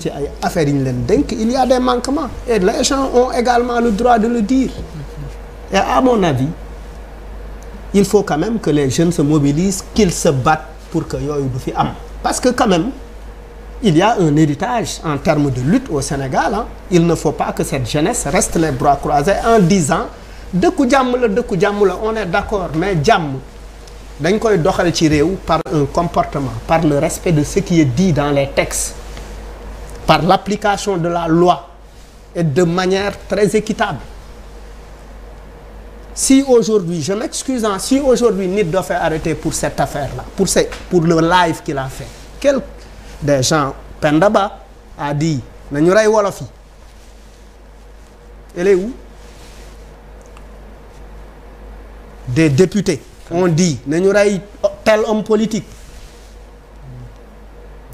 ci ay affaires yi ñu leen dénk il y a des manquements et les gens ont également le droit de le dire et à mon avis il faut quand même que les jeunes se mobilisent qu'ils se battent pour que yooyu du fi am parce que quand même il y a un héritage en termes de lutte au Sénégal hein. Il ne faut pas que cette jeunesse reste les bras croisés en disant dëkku jàmm la on est d'accord mais jàmm dañ koy doxal ci réew par un comportement par le respect de ce qui est dit dans les textes par l'application de la loi et de manière très équitable si aujourd'hui je m'excuse si aujourd'hui nit doit faire arrêter pour cette affaire-là pour le live qu'il a fait des gens Penda Ba a dit nañu rey wolof yi elle est où des députés ont dit nañu rey tel homme politique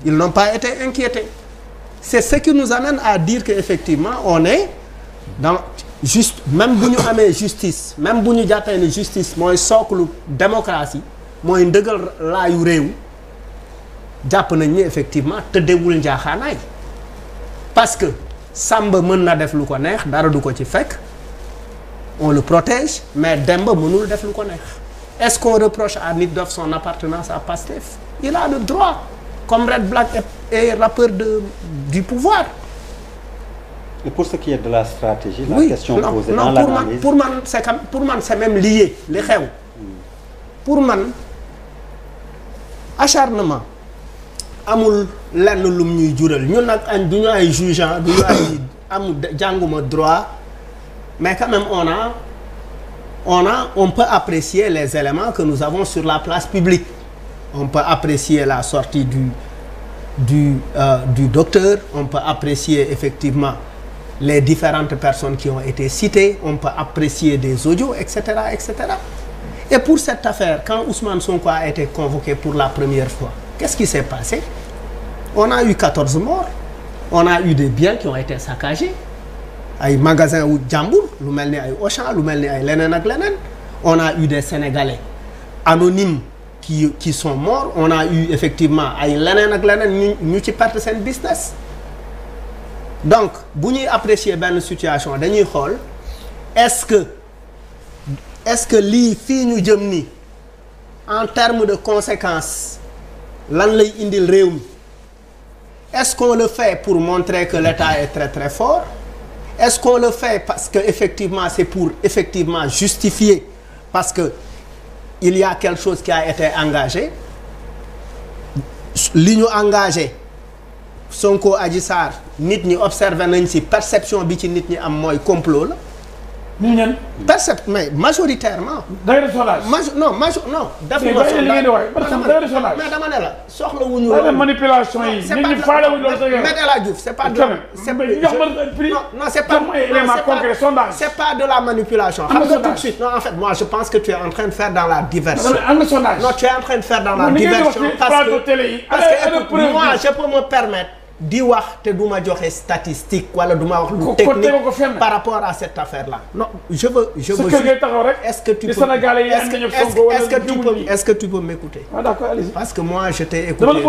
ils n'ont pas été inquiétés c'est ce qui nous amène à dire que effectivement on est dans juste même bu ñu amee justice même bu ñu jàppee ne justice mooy sooklu démocratie mooy ndëgal laayu réew jàpp nañ ni effectivement tëddewul njaaxaanaay parce que Samba mën na def lu ko neex dara du ko ci fekk on le protège mais Demba mënul def lu ko neex est-ce qu'on reproche à Nit Doff son appartenance à Pastef il a le droit comme Red Black et rappeur du pouvoir. Et pour ce qui est de la stratégie, la oui, question non, posée non, dans l'analyse... pour man c'est même lié li xew pour man acharnement amul lenn lum ñuy jural ñun nag du ñu ay jugeant du ñu ay amul jànguma droit mais quand même on peut apprécier les éléments que nous avons sur la place publique on peut apprécier la sortie du docteur on peut apprécier effectivement les différentes personnes qui ont été citées on peut apprécier des audios etc. Et pour cette affaire quand Ousmane Sonko a été convoqué pour la première fois qu'est-ce qui s'est passé? On a eu 14 morts on a eu des biens qui ont été saccagés ay magasins wu jàmbur lu mel ni ay Auchan lu mel ni ay leneen ak leneen on a eu des Sénégalais anonymes qui sont morts on a eu effectivement ay leneen ak leneen ñu ci perte seen business donc bu ñuy apprécier benn situation dañuy xool est-ce que lii fii ñu jëm ni en termes de conséquences lan lay indil réew mi est-ce qu'on le fait pour montrer que l'État est très très fort est-ce qu'on le fait parce que effectivement c'est pour effectivement justifier parce que il y a quelque chose qui a été engagé li ñu engagé Sonko Adji Sarr nit ñi observé nañ ci perception bi ci nit ñi am mooy complot la. ñu ñan. mais majoritairement. da ngay def sondage. non. def nga sondage mais dama ne la soxla wu ñu. loolu manipulation yi. nit ñi faale wu ñu loolu mais El Hadj Diouf c'est pas de. c'est pas de la manipulation. xam nga tout de suite non en fait moi je pense que tu es en train de faire dans la diversion. non tu es en train de faire dans la diversion parce que écoute moi je peux me permettre. di wax te du ma joxe statistique wala du ma wax lu technique par rapport à cette affaire là non je veux est-ce que tu peux m'écouter parce que moi je t'ai écouté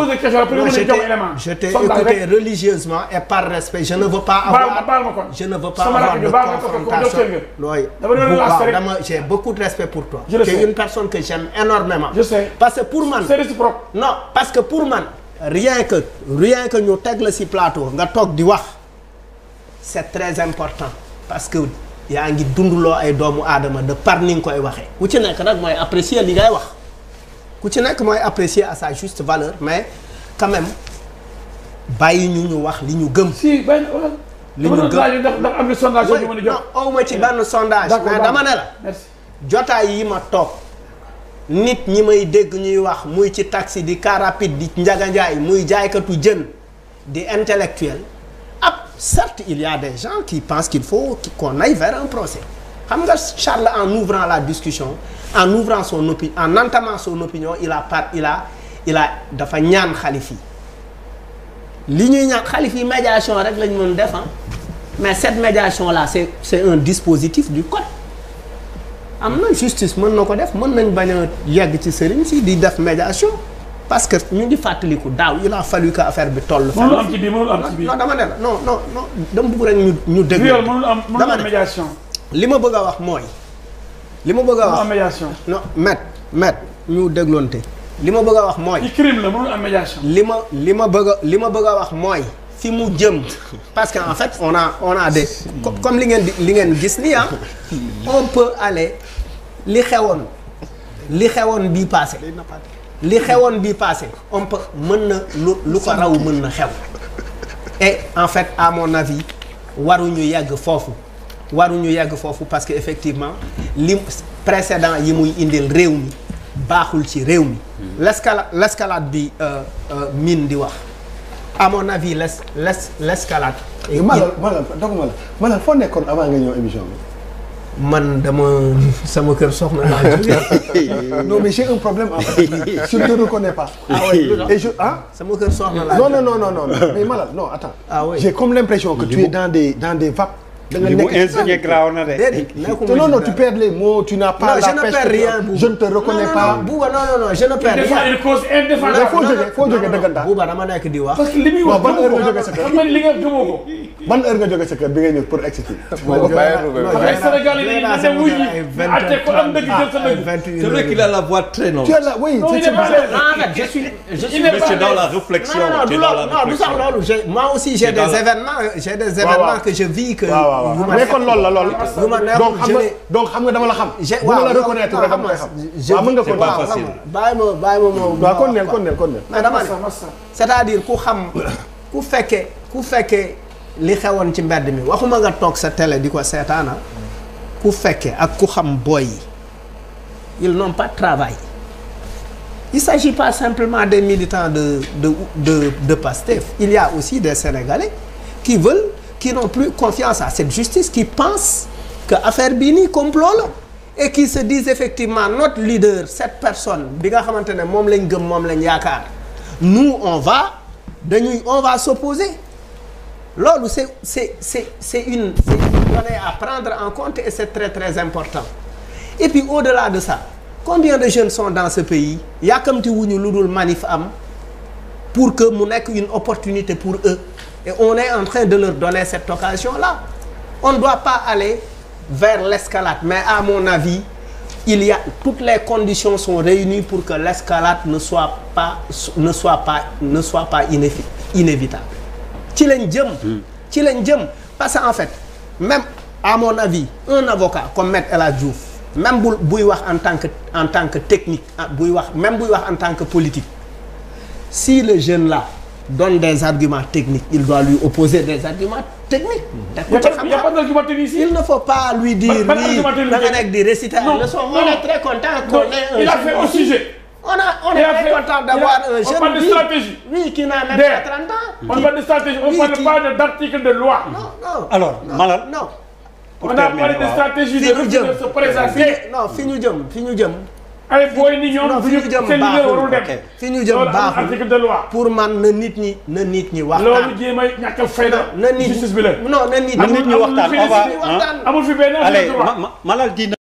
je t'ai écouté religieusement et par respect je ne veux pas avoir de confrontation j'ai beaucoup de respect pour toi tu es une personne que j'aime énormément parce que pour man non parce que pour man rien que ñu teg la ci plateau nga toog di wax c'est très important parce que yaa ngi dunduloo ay doomu aadama de par ni nga koy waxee ku ci nekk nag mooy apprécier li ngay wax ku ci nekk mooy apprécier à sa juste valeur mais quand même bàyyi ñu wax li ñu gëm. si benn li ñu gëm ndax am na sondage yu mën a jox. non awma ci benn sondage. mais dama ne la. jotaay yi ma toog. nit ñi may dégg ñuy wax muy ci taxi di car rapide di njaganjaay muy jaaykatu jën di intellectuel certes il y a des gens qui pensent qu'il faut qu'on aille vers un procès xam nga Charles en ouvrant la discussion en ouvrant son opinion en entamant son opinion il a dafa ñaan xalif yi li ñuy ñaan xalif yi médiation rek lañ mën def mais cette médiation là c'est un dispositif du code am na justice mën na ko def mën nañ bañ a yegg ci sëriñ si di def médiation parce que ñu ngi fàttaliku daaw il a fallu que affaire bi toll. mënul am ci biir mënul am ci biir. non dama ne la non dama bëgg rek ñu déglu. viol mënul am médiation. li ma bëgg a wax mooy. li ma bëgg a wax mënul am médiation. non met ñu dégloonte. li ma bëgg a wax mooy. ci crime la mënul am médiation. li ma bëgg a wax mooy. fi mu jëm parce que en fait on a des comme li ngeen gis nii ah on peut aller li xewoon bii passé on peut mën na lu ko raw mën na xew et en fait à mon avis waruñu yegg foofu parce que effectivement li précédent yi muy indil réew mi baaxul ci réew mi l'escalade bi mine di wax à mon avis l'escalade. Malal foo nekkoon avant nga ñëw émission bi. man dama sama kër soxna laa jógee. non mais j'ai un problème en fait. je ne te reconnais pas. ah oui et je sama kër soxna laa jógee. non mais Malal non attends. ah oui j'ai comme l'impression que tu es dans des vapes. da nga nekk ingénieur graaw na de. non tu perds les mots tu n'as pas la perspective. Je ne te reconnais pas. Bouba non je ne perds rien. une cause indéfendable. foo jógee dëggantaan. Bouba dama nekk di wax. parce que li muy wax ban heure nga jógee sa kër. xam nga li nga gëmoo ko. ban heure nga jógee sa kër bi nga ñëw pour exécuter. ay Sénégal yi dañuy dem wuy ji àtte ko am dëgg jël sa dëgg. C'est vrai qu'il a la voix très noble. Tu es là, oui, c'est je suis Mais c'est dans la réflexion. Non, du sax loolu moi aussi j'ai des événements que je vis que mais kon loolu la loolu. donc xam nga dama la xam. bu ma la reconnaître rek dama koy xam. waaw mën nga ko pas facile. bàyyi ma waaw kon neel. mais dama ne c'est-à-dire ku fekkee li xewoon ci mbedd mi waxuma nga toog sa télé di ko seetaana ku fekkee ak ku xam boy yi ils n'ont pas de travail. Il s'agit pas simplement des militants de Pastef. Il y a aussi des Sénégalais qui n'ont plus confiance à cette justice, qui pensent que affaire bii nii complot la et qui se disent effectivement notre leader, cette personne bi nga xamante ne moom lañ gëm moom lañ yaakaar nous on va s'opposer. Loolu c'est une donnée à prendre en compte et c'est très très important. Et puis au-delà de ça, combien de jeunes sont dans ce pays yàkkamti wuñu lu dul manif am pour que mu nekk une opportunité pour eux et on est en train de leur donner cette occasion-là. On ne doit pas aller vers l'escalade, mais à mon avis toutes les conditions sont réunies pour que l'escalade ne soit pas inévitable. ci lañ jëm parce que en fait même à mon avis un avocat comme Maître El Hadji Diouf même buy wax en tant que technique buy wax en tant que politique, si le jeune là donne des arguments techniques, il doit lui opposer des arguments techniques. Il n'y a pas d'argument technique ici. Il ne faut pas lui dire oui da nga nekk di réciter la leçon. On est très content qu'on ait un jeune. Il a fait au sujet. On est très content d'avoir un jeune. On parle de stratégie. Oui, qui n'a même pas 30 ans. On parle de stratégie, on ne parle pas d'article de loi. Non. Alors, Malal. Non. On a parlé de stratégie de se présenter. Non, fi ñu jëm. ay booy ni ñoom fi ñu jëm baaxul. fi ñu jëm baaxul article de loi. pour man na nit ñi waxtaan. loolu jéem a ñàkk fayda. na nit justice bi la. non na nit ñi waxtaan. amul fi benn. Allez, Malal dina